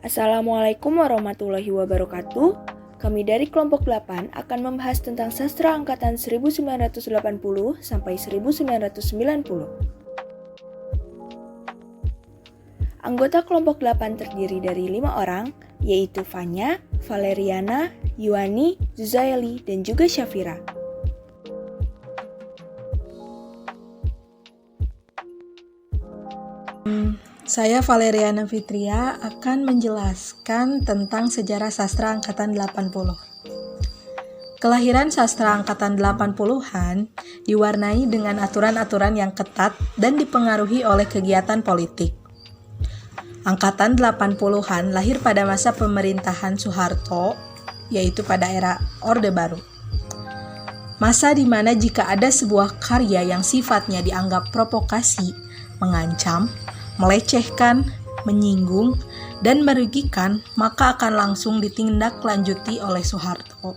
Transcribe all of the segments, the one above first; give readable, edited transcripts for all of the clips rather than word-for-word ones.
Assalamualaikum warahmatullahi wabarakatuh. Kami dari kelompok 8 akan membahas tentang sastra angkatan 1980 sampai 1990. Anggota kelompok 8 terdiri dari 5 orang, yaitu Fanya, Valeriana, Yuani, Zuzaeli, dan juga Syafira. Saya Valeriana Fitria akan menjelaskan tentang sejarah sastra angkatan 80. Kelahiran sastra angkatan 80-an diwarnai dengan aturan-aturan yang ketat dan dipengaruhi oleh kegiatan politik. Angkatan 80-an lahir pada masa pemerintahan Soeharto, yaitu pada era Orde Baru. Masa di mana jika ada sebuah karya yang sifatnya dianggap provokasi, mengancam, melecehkan, menyinggung, dan merugikan, maka akan langsung ditindaklanjuti oleh Soeharto.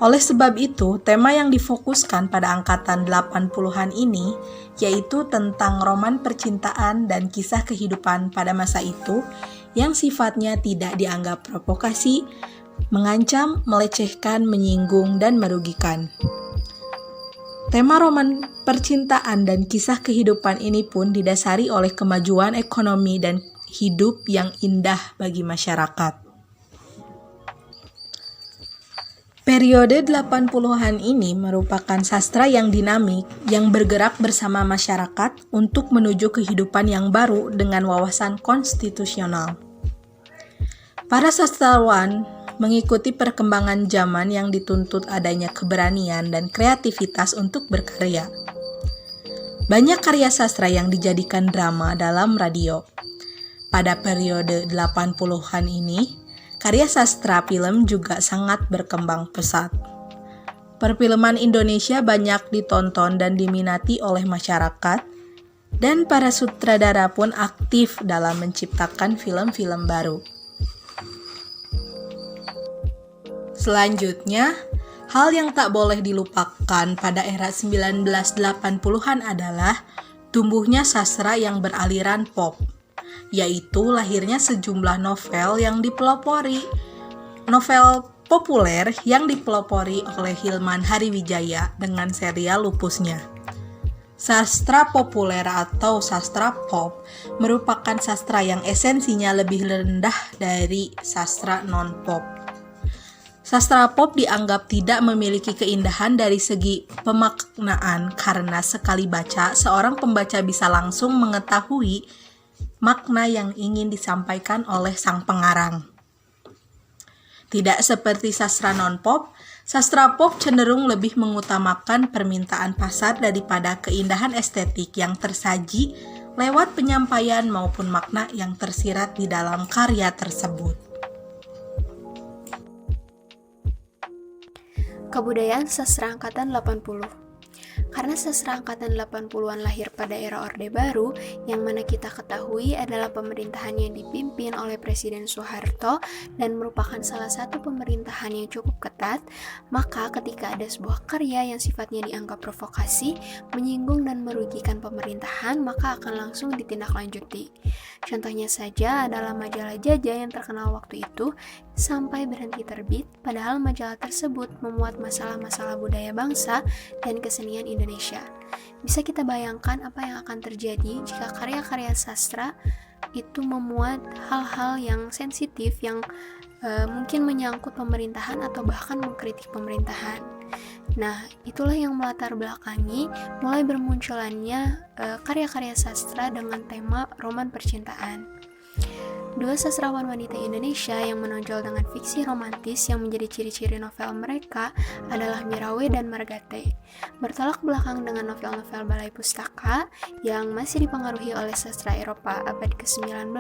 Oleh sebab itu, tema yang difokuskan pada angkatan 80-an ini yaitu tentang roman percintaan dan kisah kehidupan pada masa itu yang sifatnya tidak dianggap provokasi, mengancam, melecehkan, menyinggung, dan merugikan. Tema roman percintaan dan kisah kehidupan ini pun didasari oleh kemajuan ekonomi dan hidup yang indah bagi masyarakat. Periode 80-an ini merupakan sastra yang dinamik, yang bergerak bersama masyarakat untuk menuju kehidupan yang baru dengan wawasan konstitusional. Para sastrawan mengikuti perkembangan zaman yang dituntut adanya keberanian dan kreativitas untuk berkarya. Banyak karya sastra yang dijadikan drama dalam radio. Pada periode 80-an ini, karya sastra film juga sangat berkembang pesat. Perfilman Indonesia banyak ditonton dan diminati oleh masyarakat, dan para sutradara pun aktif dalam menciptakan film-film baru. Selanjutnya, hal yang tak boleh dilupakan pada era 1980-an adalah tumbuhnya sastra yang beraliran pop, yaitu lahirnya sejumlah novel populer yang dipelopori oleh Hilman Hariwijaya dengan serial Lupusnya. Sastra populer atau sastra pop merupakan sastra yang esensinya lebih rendah dari sastra non-pop. Sastra pop dianggap tidak memiliki keindahan dari segi pemaknaan karena sekali baca, seorang pembaca bisa langsung mengetahui makna yang ingin disampaikan oleh sang pengarang. Tidak seperti sastra non-pop, sastra pop cenderung lebih mengutamakan permintaan pasar daripada keindahan estetik yang tersaji lewat penyampaian maupun makna yang tersirat di dalam karya tersebut. Kebudayaan sastra angkatan 80. Karena sastra angkatan 80-an lahir pada era Orde Baru, yang mana kita ketahui adalah pemerintahan yang dipimpin oleh Presiden Soeharto dan merupakan salah satu pemerintahan yang cukup ketat, maka ketika ada sebuah karya yang sifatnya dianggap provokasi, menyinggung dan merugikan pemerintahan, maka akan langsung ditindaklanjuti. Contohnya saja adalah majalah Jajah yang terkenal waktu itu sampai berhenti terbit, padahal majalah tersebut memuat masalah-masalah budaya bangsa dan kesenian Indonesia. Bisa kita bayangkan apa yang akan terjadi jika karya-karya sastra itu memuat hal-hal yang sensitif yang mungkin menyangkut pemerintahan atau bahkan mengkritik pemerintahan. Nah, itulah yang melatar belakangi mulai bermunculannya karya-karya sastra dengan tema roman percintaan. Dua sastrawan wanita Indonesia yang menonjol dengan fiksi romantis yang menjadi ciri-ciri novel mereka adalah Mirawe dan Margate. Bertolak belakang dengan novel-novel balai pustaka yang masih dipengaruhi oleh sastra Eropa abad ke-19,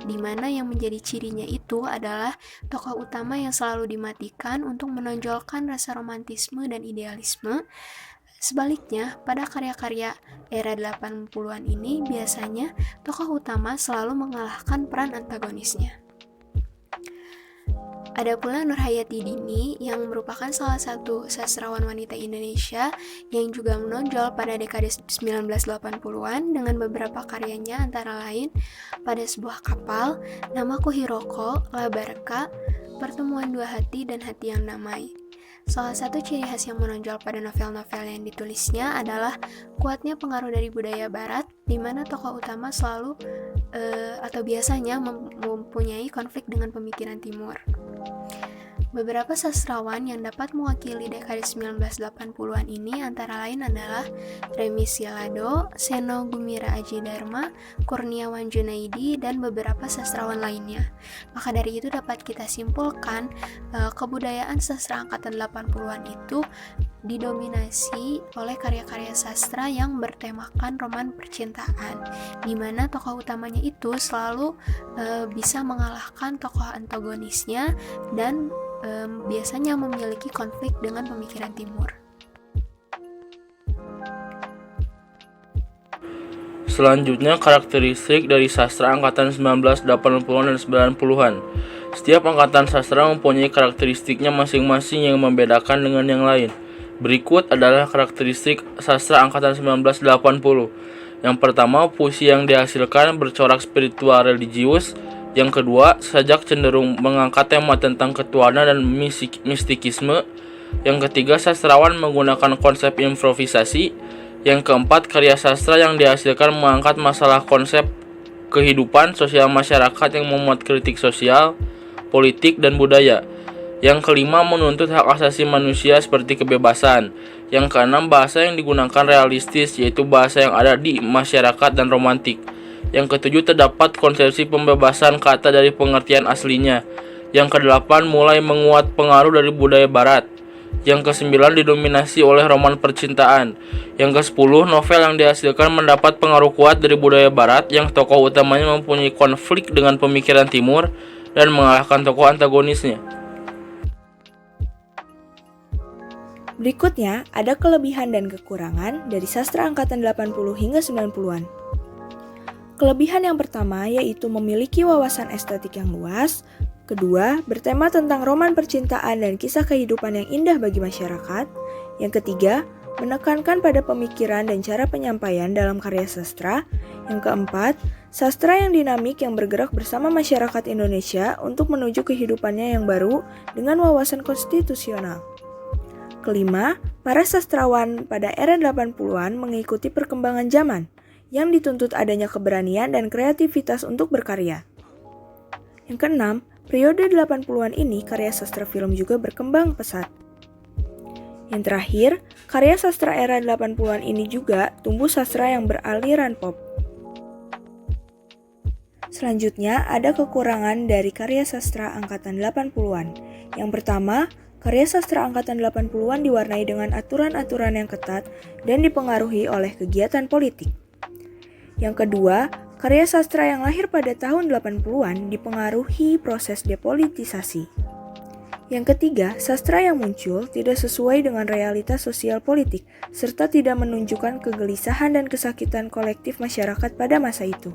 di mana yang menjadi cirinya itu adalah tokoh utama yang selalu dimatikan untuk menonjolkan rasa romantisme dan idealisme. Sebaliknya, pada karya-karya era 80-an ini biasanya tokoh utama selalu mengalahkan peran antagonisnya. Ada pula Nurhayati Dini yang merupakan salah satu sastrawan wanita Indonesia yang juga menonjol pada dekade 1980-an dengan beberapa karyanya antara lain Pada Sebuah Kapal, Namaku Hiroko, Labarka, Pertemuan Dua Hati, dan Hati Yang Damai. Salah satu ciri khas yang menonjol pada novel-novel yang ditulisnya adalah kuatnya pengaruh dari budaya barat, di mana tokoh utama selalu atau biasanya mempunyai konflik dengan pemikiran timur. Beberapa sastrawan yang dapat mewakili dekade 1980-an ini antara lain adalah Remi Silado, Seno Gumira Aji Dharma, Kurniawan Junaidi, dan beberapa sastrawan lainnya. Maka dari itu dapat kita simpulkan kebudayaan sastra angkatan 80-an itu didominasi oleh karya-karya sastra yang bertemakan roman percintaan, di mana tokoh utamanya itu selalu bisa mengalahkan tokoh antagonisnya dan biasanya memiliki konflik dengan pemikiran timur. Selanjutnya, karakteristik dari sastra angkatan 1980-an dan 90-an. Setiap angkatan sastra mempunyai karakteristiknya masing-masing yang membedakan dengan yang lain. Berikut adalah karakteristik sastra angkatan 1980. Yang pertama, puisi yang dihasilkan bercorak spiritual religius. Yang kedua, sajak cenderung mengangkat tema tentang ketuhanan dan mistikisme. Yang ketiga, sastrawan menggunakan konsep improvisasi. Yang keempat, karya sastra yang dihasilkan mengangkat masalah konsep kehidupan sosial masyarakat yang memuat kritik sosial, politik, dan budaya. Yang kelima, menuntut hak asasi manusia seperti kebebasan. Yang keenam, bahasa yang digunakan realistis, yaitu bahasa yang ada di masyarakat dan romantik. Yang ketujuh, terdapat konsepsi pembebasan kata dari pengertian aslinya. Yang kedelapan, mulai menguat pengaruh dari budaya barat. Yang kesembilan, didominasi oleh roman percintaan. Yang kesepuluh, novel yang dihasilkan mendapat pengaruh kuat dari budaya barat yang tokoh utamanya mempunyai konflik dengan pemikiran timur dan mengalahkan tokoh antagonisnya. Berikutnya, ada kelebihan dan kekurangan dari sastra angkatan 80 hingga 90-an. Kelebihan yang pertama yaitu memiliki wawasan estetik yang luas. Kedua, bertema tentang roman percintaan dan kisah kehidupan yang indah bagi masyarakat. Yang ketiga, menekankan pada pemikiran dan cara penyampaian dalam karya sastra. Yang keempat, sastra yang dinamik yang bergerak bersama masyarakat Indonesia untuk menuju kehidupannya yang baru dengan wawasan konstitusional. Kelima, para sastrawan pada era 80-an mengikuti perkembangan zaman yang dituntut adanya keberanian dan kreativitas untuk berkarya. Yang keenam, periode 80-an ini karya sastra film juga berkembang pesat. Yang terakhir, karya sastra era 80-an ini juga tumbuh sastra yang beraliran pop. Selanjutnya, ada kekurangan dari karya sastra angkatan 80-an. Yang pertama, karya sastra angkatan 80-an diwarnai dengan aturan-aturan yang ketat dan dipengaruhi oleh kegiatan politik. Yang kedua, karya sastra yang lahir pada tahun 80-an dipengaruhi proses depolitisasi. Yang ketiga, sastra yang muncul tidak sesuai dengan realitas sosial politik, serta tidak menunjukkan kegelisahan dan kesakitan kolektif masyarakat pada masa itu.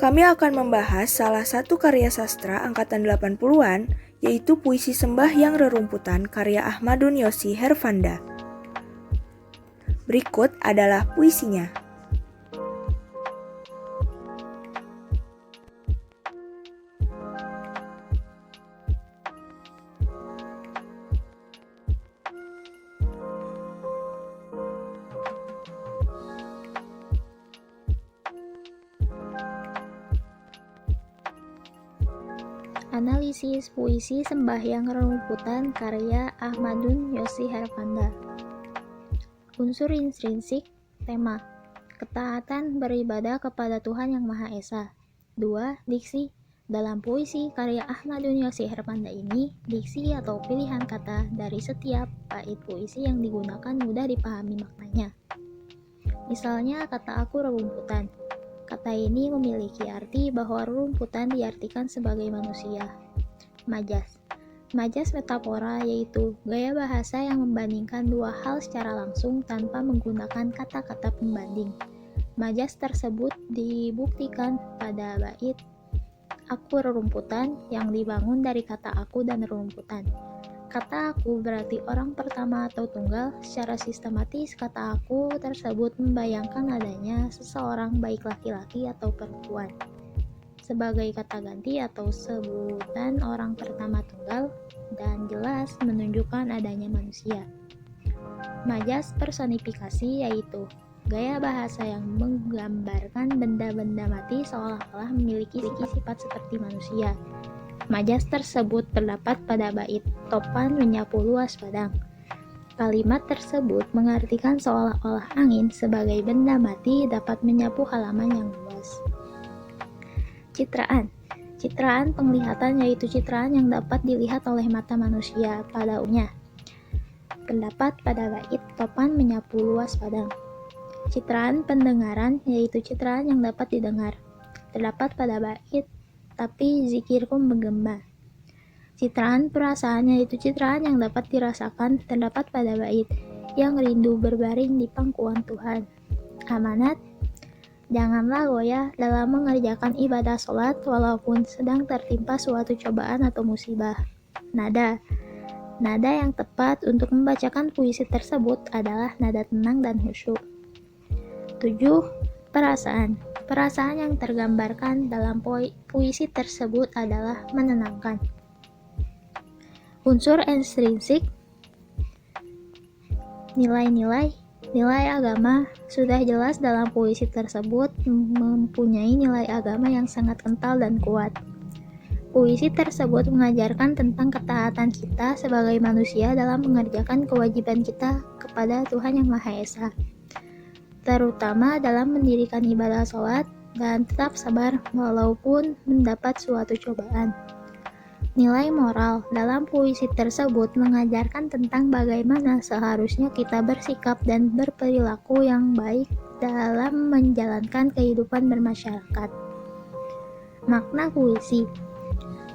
Kami akan membahas salah satu karya sastra angkatan 80-an, yaitu puisi Sembah Yang Rerumputan karya Ahmadun Yosi Herfanda. Berikut adalah puisinya. Analisis puisi Sembahyang Rerumputan karya Ahmadun Yosi Herfanda. Unsur intrinsik, tema, ketaatan beribadah kepada Tuhan Yang Maha Esa. 2. Diksi. Dalam puisi karya Ahmadun Yosi Herfanda ini, diksi atau pilihan kata dari setiap bait puisi yang digunakan mudah dipahami maknanya. Misalnya kata aku rerumputan. Kata ini memiliki arti bahwa rerumputan diartikan sebagai manusia. Majas. Majas metafora yaitu gaya bahasa yang membandingkan dua hal secara langsung tanpa menggunakan kata-kata pembanding. Majas tersebut dibuktikan pada bait Aku rerumputan yang dibangun dari kata aku dan rerumputan. Kata aku berarti orang pertama atau tunggal. Secara sistematis, kata aku tersebut membayangkan adanya seseorang baik laki-laki atau perempuan sebagai kata ganti atau sebutan orang pertama tunggal, dan jelas menunjukkan adanya manusia. Majas personifikasi yaitu gaya bahasa yang menggambarkan benda-benda mati seolah-olah memiliki sifat seperti manusia. Majas tersebut terdapat pada bait topan menyapu luas padang. Kalimat tersebut mengartikan seolah-olah angin sebagai benda mati dapat menyapu halaman yang luas. Citraan. Citraan penglihatan yaitu citraan yang dapat dilihat oleh mata manusia pada umumnya. Terdapat pada bait topan menyapu luas padang. Citraan pendengaran yaitu citraan yang dapat didengar. Terdapat pada bait tapi zikirku menggema. Citraan perasaan yaitu citraan yang dapat dirasakan. Terdapat pada bait yang rindu berbaring di pangkuan Tuhan. Amanat. Janganlah goyah dalam mengerjakan ibadah sholat walaupun sedang tertimpa suatu cobaan atau musibah. Nada. Nada yang tepat untuk membacakan puisi tersebut adalah nada tenang dan khusyuk. 7. Perasaan. Perasaan yang tergambarkan dalam puisi tersebut adalah menenangkan. Unsur intrinsik. Nilai agama sudah jelas dalam puisi tersebut mempunyai nilai agama yang sangat kental dan kuat. Puisi tersebut mengajarkan tentang ketaatan kita sebagai manusia dalam mengerjakan kewajiban kita kepada Tuhan Yang Maha Esa, terutama dalam mendirikan ibadah sholat dan tetap sabar walaupun mendapat suatu cobaan. Nilai moral dalam puisi tersebut mengajarkan tentang bagaimana seharusnya kita bersikap dan berperilaku yang baik dalam menjalankan kehidupan bermasyarakat. Makna puisi.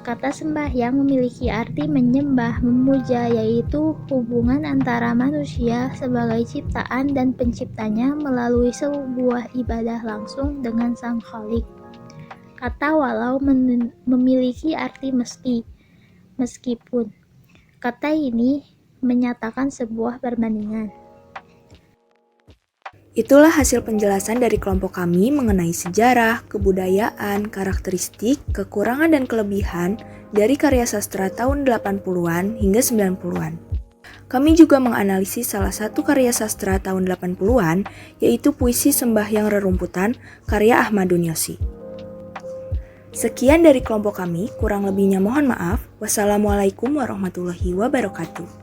Kata sembahyang memiliki arti menyembah, memuja, yaitu hubungan antara manusia sebagai ciptaan dan penciptanya melalui sebuah ibadah langsung dengan Sang Khalik. Kata walau memiliki arti meskipun. Kata ini menyatakan sebuah perbandingan. Itulah hasil penjelasan dari kelompok kami mengenai sejarah, kebudayaan, karakteristik, kekurangan dan kelebihan dari karya sastra tahun 80-an hingga 90-an. Kami juga menganalisis salah satu karya sastra tahun 80-an, yaitu puisi Sembahyang Rerumputan karya Ahmadun Yosi. Sekian dari kelompok kami, kurang lebihnya mohon maaf. Wassalamualaikum warahmatullahi wabarakatuh.